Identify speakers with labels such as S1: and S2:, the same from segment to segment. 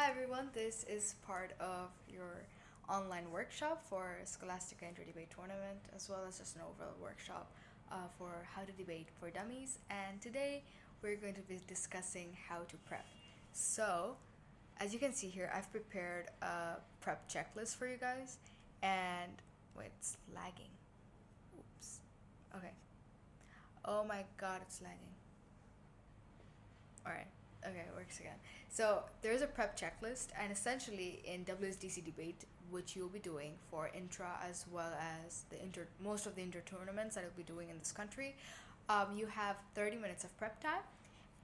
S1: Hi everyone, this is part of your online workshop for Scholastica Inter Debate Tournament, as well as just an overall workshop for how to debate for dummies. And today we're going to be discussing how to prep. So, as you can see here, I've prepared a prep checklist for you guys. And wait, it's lagging. Oops. Okay. Oh my god, it's lagging. Alright. Okay, it works again. So there's a prep checklist, and essentially in WSDC debate, which you'll be doing for intra as well as the most of the inter tournaments that you'll be doing in this country, you have 30 minutes of prep time,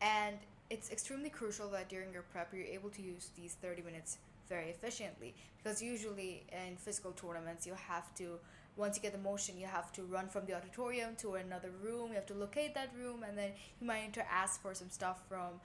S1: and it's extremely crucial that during your prep you're able to use these 30 minutes very efficiently, because usually in physical tournaments you have to, once you get the motion, you have to run from the auditorium to another room, you have to locate that room, and then you might need to ask for some stuff from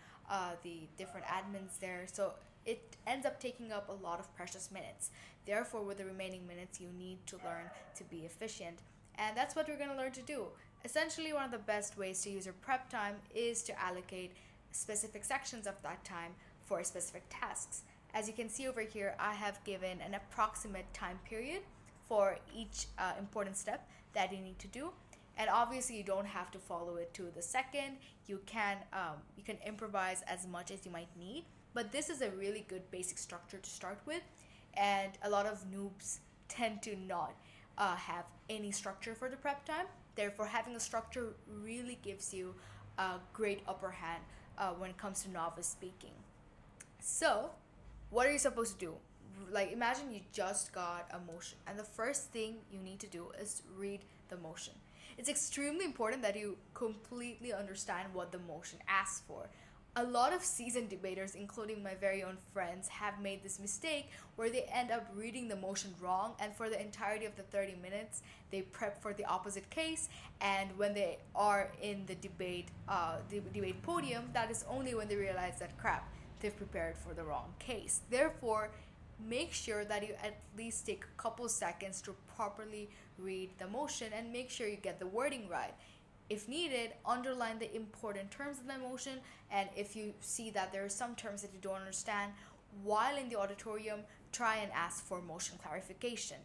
S1: the different admins there. So it ends up taking up a lot of precious minutes. Therefore, with the remaining minutes, you need to learn to be efficient. And that's what we're going to learn to do. Essentially, one of the best ways to use your prep time is to allocate specific sections of that time for specific tasks. As you can see over here, I have given an approximate time period for each important step that you need to do. And obviously you don't have to follow it to the second. You can improvise as much as you might need, but this is a really good basic structure to start with. And a lot of noobs tend to not have any structure for the prep time. Therefore, having a structure really gives you a great upper hand when it comes to novice speaking. So what are you supposed to do? Like, imagine you just got a motion, and the first thing you need to do is read the motion. It's extremely important that you completely understand what the motion asks for. A lot of seasoned debaters, including my very own friends, have made this mistake where they end up reading the motion wrong, and for the entirety of the 30 minutes they prep for the opposite case, and when they are in the debate podium, that is only when they realize that crap, they've prepared for the wrong case. Therefore, make sure that you at least take a couple seconds to properly read the motion and make sure you get the wording right. If needed, underline the important terms in the motion, and if you see that there are some terms that you don't understand while in the auditorium, try and ask for motion clarification.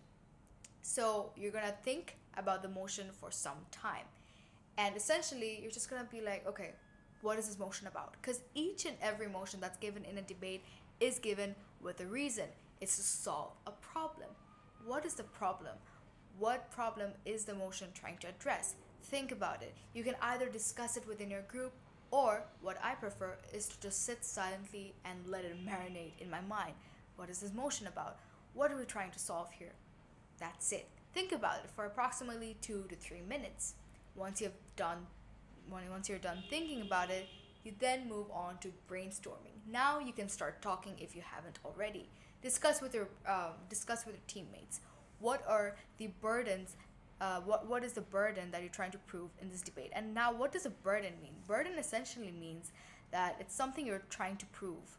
S1: So you're gonna think about the motion for some time, and essentially you're just gonna be like, okay, what is this motion about? Because each and every motion that's given in a debate is given with a reason. It's to solve a problem. What is the problem? What problem is the motion trying to address? Think about it. You can either discuss it within your group, or what I prefer is to just sit silently and let it marinate in my mind. What is this motion about? What are we trying to solve here? That's it. Think about it for approximately 2 to 3 minutes. Once you're done thinking about it, you then move on to brainstorming. Now you can start talking if you haven't already. Discuss with your teammates. What are the burdens? What is the burden that you're trying to prove in this debate? And now, what does a burden mean? Burden essentially means that it's something you're trying to prove.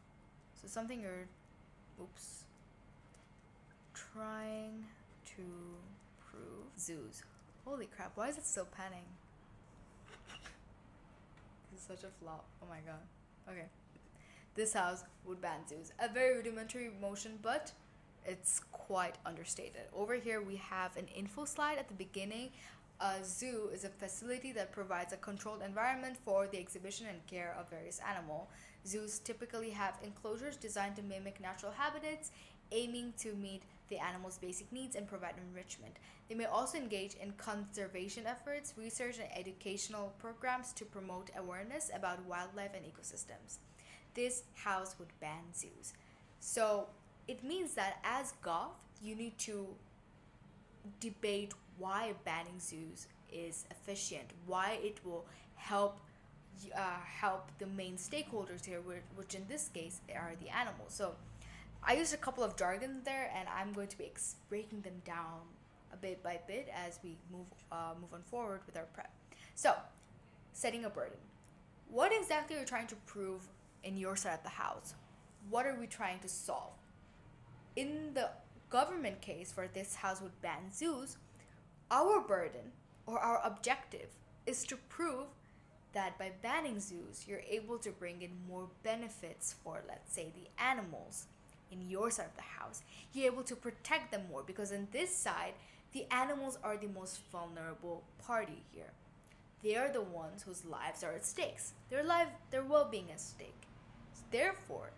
S1: So something you're, trying to prove. Zoos. Holy crap! Why is it still panning? This is such a flop. Oh my god. Okay. This house would ban zoos. A very rudimentary motion, but it's quite understated. Over here we have an info slide at the beginning. A zoo is a facility that provides a controlled environment for the exhibition and care of various animals. Zoos typically have enclosures designed to mimic natural habitats, aiming to meet the animals' basic needs and provide enrichment. They may also engage in conservation efforts, research, and educational programs to promote awareness about wildlife and ecosystems. This house would ban zoos. So it means that as Gov, you need to debate why banning zoos is efficient, why it will help the main stakeholders here, which in this case are the animals. So I used a couple of jargons there, and I'm going to be breaking them down a bit by bit as we move on forward with our prep. So, setting a burden. What exactly are you trying to prove in your side of the house? What are we trying to solve? In the government case for this house would ban zoos, our burden or our objective is to prove that by banning zoos, you're able to bring in more benefits for, let's say, the animals. in your side of the house, you're able to protect them more, because in this side, the animals are the most vulnerable party here. They are the ones whose lives are at stakes. Their well-being at stake. Therefore,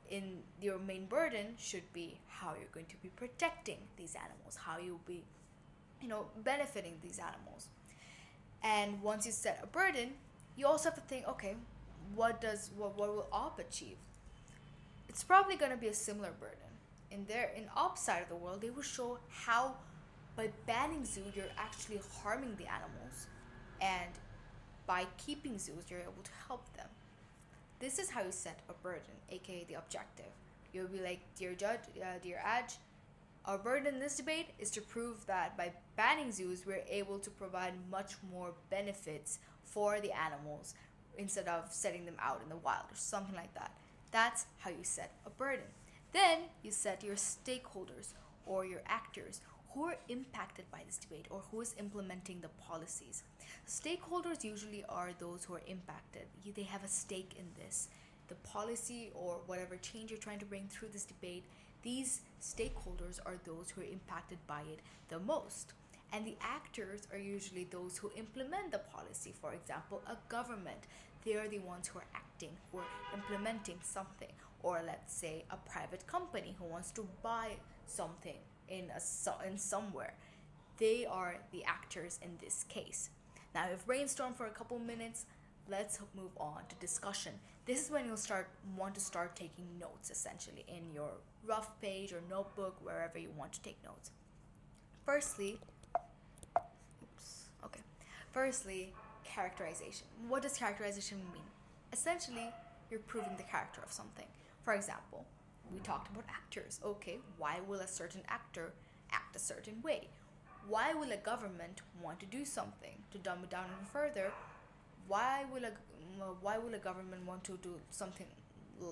S1: in your main burden should be how you're going to be protecting these animals, how you'll be, benefiting these animals. And once you set a burden, you also have to think, okay, what will op achieve? It's probably going to be a similar burden. In op side of the world, they will show how by banning zoo you're actually harming the animals, and by keeping zoos you're able to help them. This is how you set a burden, aka the objective. You'll be like, dear judge, dear Adj, our burden in this debate is to prove that by banning zoos, we're able to provide much more benefits for the animals instead of setting them out in the wild or something like that. That's how you set a burden. Then you set your stakeholders or your actors who are impacted by this debate or who is implementing the policies. Stakeholders usually are those who are impacted. They have a stake in this. The policy or whatever change you're trying to bring through this debate, these stakeholders are those who are impacted by it the most. And the actors are usually those who implement the policy. For example, a government. They are the ones who are acting, who are implementing something. Or let's say a private company who wants to buy something in somewhere. They are the actors in this case. Now we've brainstormed for a couple minutes. Let's move on to discussion. This is when you'll want to start taking notes, essentially, in your rough page or notebook, wherever you want to take notes. Firstly, characterization. What does characterization mean? Essentially, you're proving the character of something. For example, we talked about actors. Okay, why will a certain actor act a certain way? Why will a government want to do something? To dumb it down even further, why will a government want to do something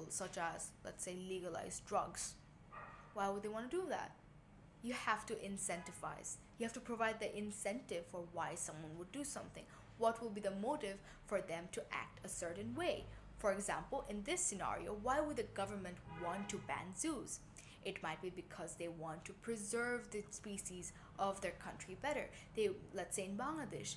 S1: such as, let's say, legalize drugs? Why would they want to do that? You have to incentivize. You have to provide the incentive for why someone would do something. What will be the motive for them to act a certain way? For example, in this scenario, why would the government want to ban zoos? It might be because they want to preserve the species of their country better. Let's say in Bangladesh,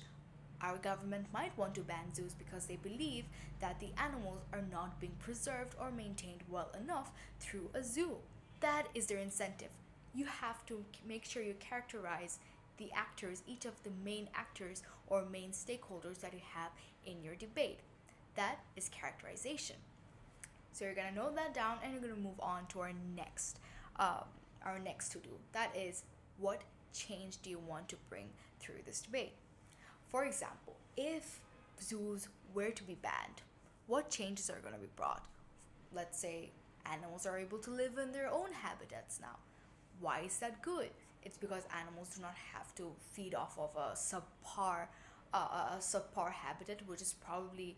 S1: our government might want to ban zoos because they believe that the animals are not being preserved or maintained well enough through a zoo. That is their incentive. You have to make sure you characterize the actors, each of the main actors or main stakeholders that you have in your debate. That is characterization. So you're going to note that down, and you're going to move on to our next to do. That is, what change do you want to bring through this debate? For example, if zoos were to be banned, what changes are going to be brought? Let's say animals are able to live in their own habitats now. Why is that good? It's because animals do not have to feed off of a subpar habitat, which is probably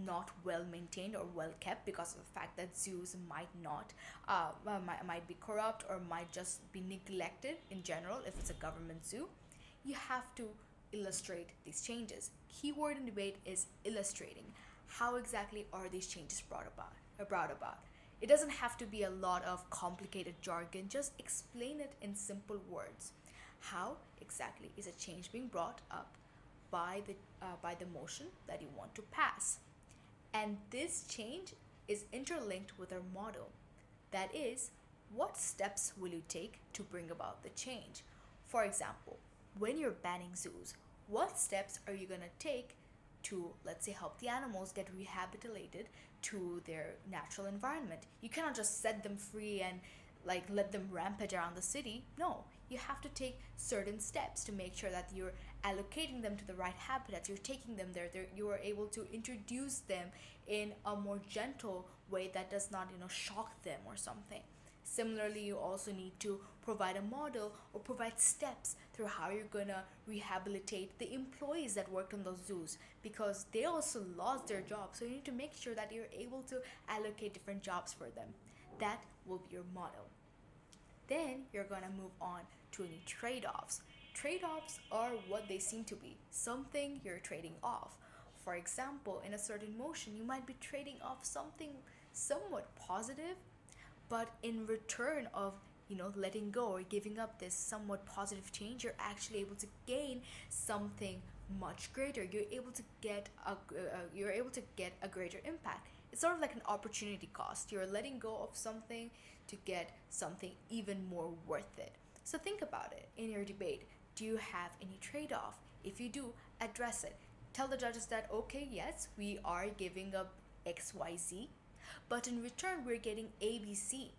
S1: not well maintained or well kept because of the fact that zoos might be corrupt or might just be neglected in general. If it's a government zoo, you have to illustrate these changes. Keyword in debate is illustrating. How exactly are these changes brought about? It doesn't have to be a lot of complicated jargon. Just explain it in simple words. How exactly is a change being brought up by the motion that you want to pass? And this change is interlinked with our model. That is, what steps will you take to bring about the change? For example, when you're banning zoos, what steps are you going to take to, let's say, help the animals get rehabilitated to their natural environment? You cannot just set them free and let them rampage around the city. No, you have to take certain steps to make sure that you're allocating them to the right habitats. You're taking them there. You are able to introduce them in a more gentle way that does not, shock them or something. Similarly, you also need to provide a model or provide steps through how you're going to rehabilitate the employees that worked on those zoos, because they also lost their jobs. So you need to make sure that you're able to allocate different jobs for them. That will be your model. Then you're going to move on to any trade-offs. Trade-offs are what they seem to be, something you're trading off. For example, in a certain motion, you might be trading off something somewhat positive But in return of letting go or giving up this somewhat positive change, you're actually able to gain something much greater. You're able to get a greater impact. It's sort of like an opportunity cost. You're letting go of something to get something even more worth it. So think about it in your debate. Do you have any trade-off? If you do, address it. Tell the judges that, okay, yes, we are giving up XYZ, but in return we're getting ABC,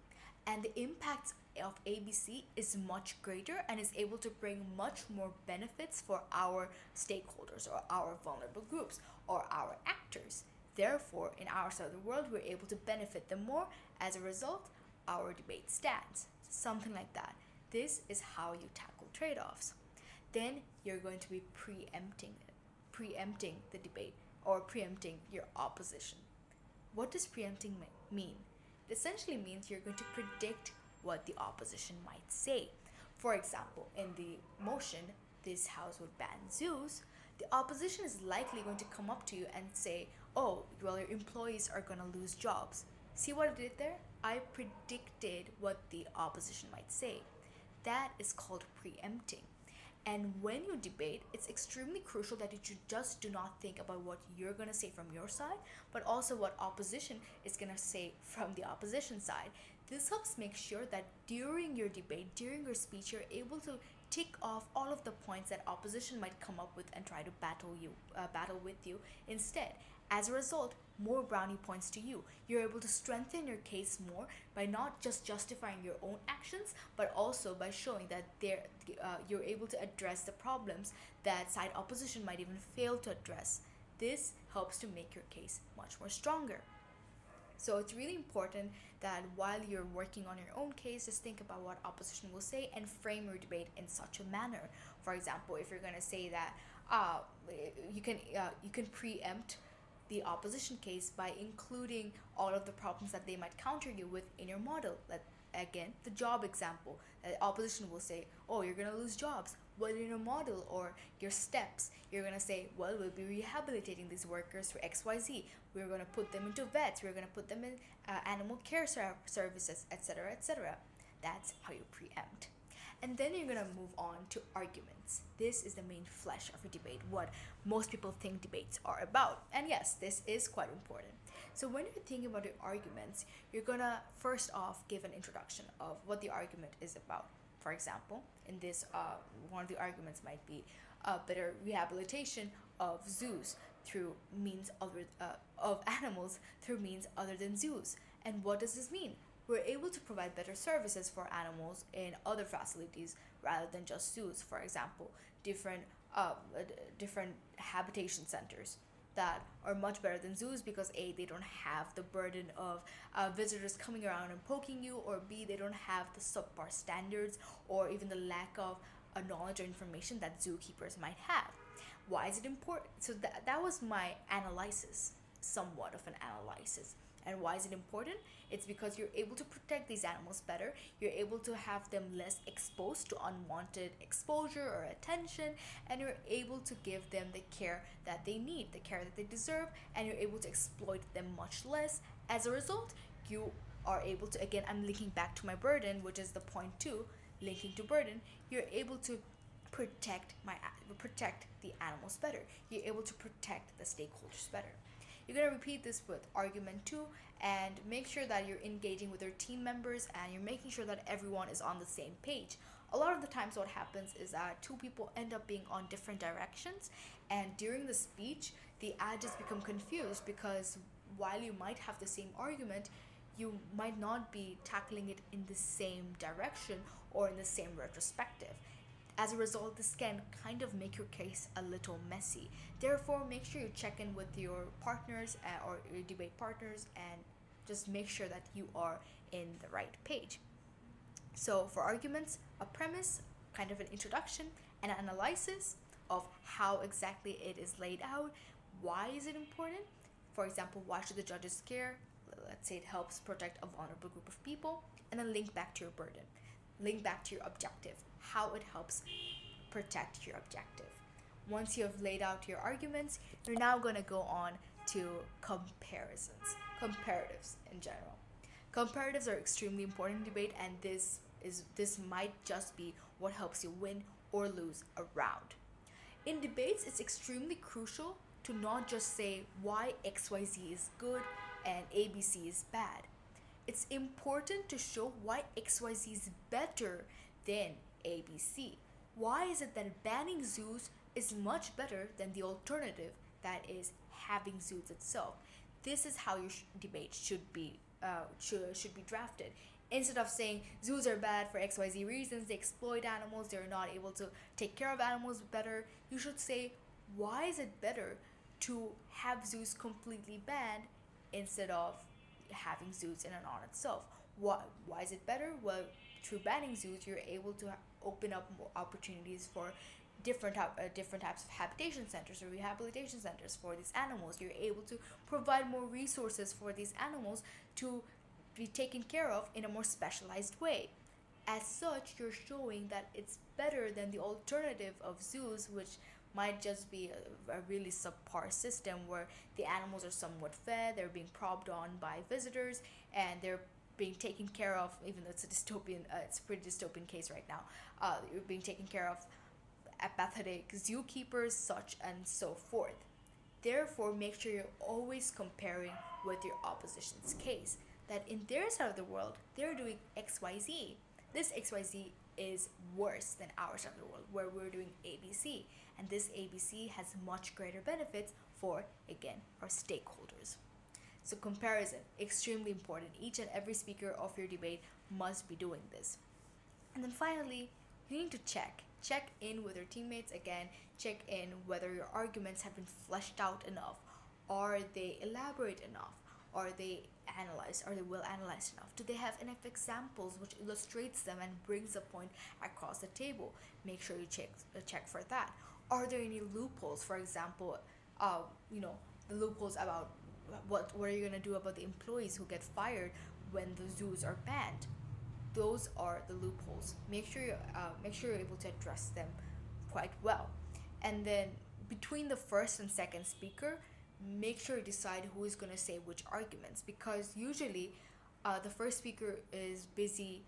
S1: and the impact of ABC is much greater and is able to bring much more benefits for our stakeholders or our vulnerable groups or our actors. Therefore, in our side of the world, we're able to benefit them more. As a result, our debate stands. Something like that. This is how you tackle trade-offs. Then you're going to be preempting the debate or preempting your opposition. What does preempting mean? It essentially means you're going to predict what the opposition might say. For example, in the motion, this house would ban zoos, the opposition is likely going to come up to you and say, oh, well, your employees are going to lose jobs. See what I did there? I predicted what the opposition might say. That is called preempting. And when you debate, it's extremely crucial that you just do not think about what you're going to say from your side, but also what opposition is going to say from the opposition side. This helps make sure that during your debate, during your speech, you're able to tick off all of the points that opposition might come up with and try to battle with you instead. As a result, more brownie points to you. You're able to strengthen your case more by not just justifying your own actions, but also by showing that you're able to address the problems that side opposition might even fail to address. This helps to make your case much more stronger. So it's really important that while you're working on your own case, just think about what opposition will say and frame your debate in such a manner. For example, if you're going to say that you can preempt the opposition case by including all of the problems that they might counter you with in your model. Again, the job example, the opposition will say, oh, you're going to lose jobs. Well, in your model or your steps, you're going to say, well, we'll be rehabilitating these workers for XYZ. We're going to put them into vets. We're going to put them in animal care services, etc., etc. That's how you preempt. And then you're going to move on to arguments. This is the main flesh of a debate, what most people think debates are about. And yes, this is quite important. So when you're thinking about your arguments, you're going to first off give an introduction of what the argument is about. For example, in this, one of the arguments might be better rehabilitation of zoos through means of animals through means other than zoos. And what does this mean? We're able to provide better services for animals in other facilities rather than just zoos. For example, different habitation centers that are much better than zoos because A, they don't have the burden of visitors coming around and poking you, or B, they don't have the subpar standards or even the lack of knowledge or information that zookeepers might have. Why is it important? So that was my analysis, somewhat of an analysis. And why is it important? It's because you're able to protect these animals better. You're able to have them less exposed to unwanted exposure or attention, and you're able to give them the care that they need, the care that they deserve, and you're able to exploit them much less. As a result, you are able to, again, I'm linking back to my burden, which is the point 2, linking to burden. You're able to protect the animals better. You're able to protect the stakeholders better. You're going to repeat this with argument 2 and make sure that you're engaging with your team members and you're making sure that everyone is on the same page. A lot of the times what happens is that two people end up being on different directions, and during the speech the judges become confused because while you might have the same argument, you might not be tackling it in the same direction or in the same retrospective. As a result, this can kind of make your case a little messy. Therefore, make sure you check in with your partners or your debate partners and just make sure that you are in the right page. So for arguments, a premise, kind of an introduction, and an analysis of how exactly it is laid out. Why is it important? For example, why should the judges care? Let's say it helps protect a vulnerable group of people. And then link back to your burden. Link back to your objective, how it helps protect your objective. Once you have laid out your arguments, you're now going to go on to comparatives in general. Comparatives are extremely important in debate, and this might just be what helps you win or lose a round. In debates, it's extremely crucial to not just say why XYZ is good and ABC is bad. It's important to show why XYZ is better than ABC. Why is it that banning zoos is much better than the alternative, that is having zoos itself? This is how your debate should be drafted. Instead of saying zoos are bad for XYZ reasons, they exploit animals, they're not able to take care of animals better, you should say why is it better to have zoos completely banned instead of having zoos in and on itself. Why is it better? Well, through banning zoos, you're able to open up more opportunities for different types of habitation centers or rehabilitation centers for these animals. You're able to provide more resources for these animals to be taken care of in a more specialized way. As such, you're showing that it's better than the alternative of zoos, which might just be a really subpar system where the animals are somewhat fed, they're being propped on by visitors, and they're being taken care of, even though it's a dystopian, it's a pretty dystopian case right now. You're being taken care of apathetic zookeepers, such and so forth. Therefore, make sure you're always comparing with your opposition's case. That in their side of the world, they're doing XYZ. This XYZ is worse than our side of the world, where we're doing ABC. And this ABC has much greater benefits for, again, our stakeholders. So comparison, extremely important. Each and every speaker of your debate must be doing this. And then finally, you need to check in with your teammates again. Check in whether your arguments have been fleshed out enough. Are they elaborate enough? Are they analyzed? Are they well analyzed enough? Do they have enough examples which illustrates them and brings the point across the table? Make sure you check for that. Are there any loopholes? For example, the loopholes about what are you gonna do about the employees who get fired when the zoos are banned? Those are the loopholes. Make sure you're able to address them quite well. And then between the first and second speaker, make sure you decide who is going to say which arguments, because usually the first speaker is busy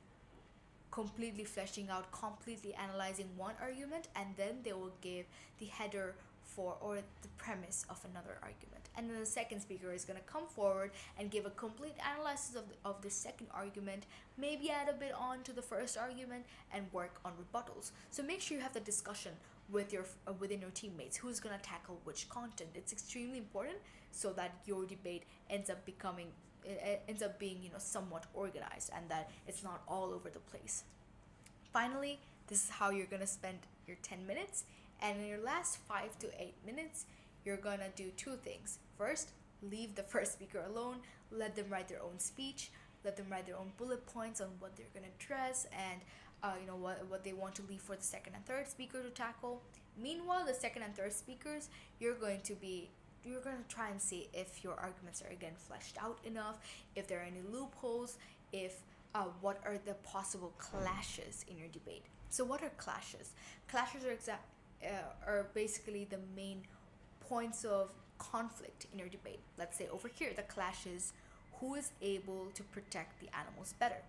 S1: completely fleshing out, completely analyzing one argument, and then they will give the header for or the premise of another argument. And then the second speaker is going to come forward and give a complete analysis of the second argument, maybe add a bit on to the first argument, and work on rebuttals. So make sure you have the discussion with your within your teammates, who's going to tackle which content. It's extremely important so that your debate ends up being somewhat organized, and that it's not all over the place. Finally, this is how you're going to spend your 10 minutes, and in your last 5 to 8 minutes you're going to do two things. First, leave the first speaker alone, let them write their own speech, let them write their own bullet points on what they're going to address, and what they want to leave for the second and third speaker to tackle. Meanwhile, the second and third speakers, you're going to try and see if your arguments are again fleshed out enough, if there are any loopholes, if what are the possible clashes in your debate. So what are clashes? Clashes are basically the main points of conflict in your debate. Let's say over here, the clash is who is able to protect the animals better.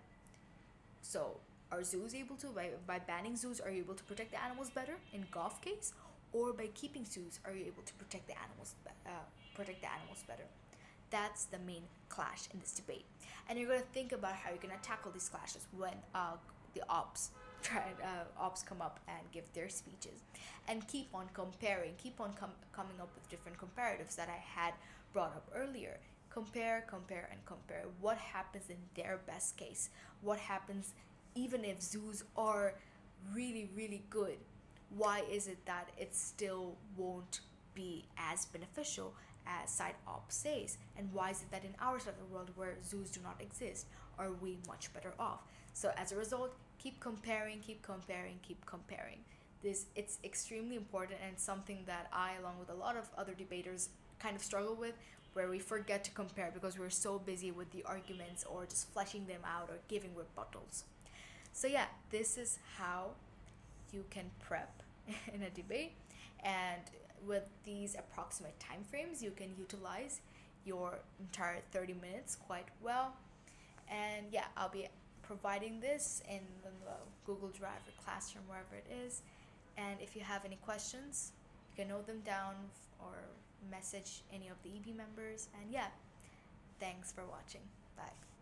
S1: So are zoos able to, by banning zoos, are you able to protect the animals better in golf case? Or by keeping zoos, are you able to protect the animals better? That's the main clash in this debate. And you're going to think about how you're going to tackle these clashes when the ops come up and give their speeches. And keep on comparing, coming up with different comparatives that I had brought up earlier. Compare, and compare. What happens in their best case? What happens even if zoos are really, really good? Why is it that it still won't be as beneficial as side op says? And why is it that in our side of the world, where zoos do not exist, are we much better off? So as a result, keep comparing. It's extremely important, and something that I, along with a lot of other debaters, kind of struggle with, where we forget to compare because we're so busy with the arguments or just fleshing them out or giving rebuttals. So yeah, this is how you can prep in a debate, and with these approximate time frames, you can utilize your entire 30 minutes quite well. And I'll be providing this in the Google Drive or Classroom, wherever it is. And if you have any questions, you can note them down or message any of the EB members. And yeah, thanks for watching. Bye.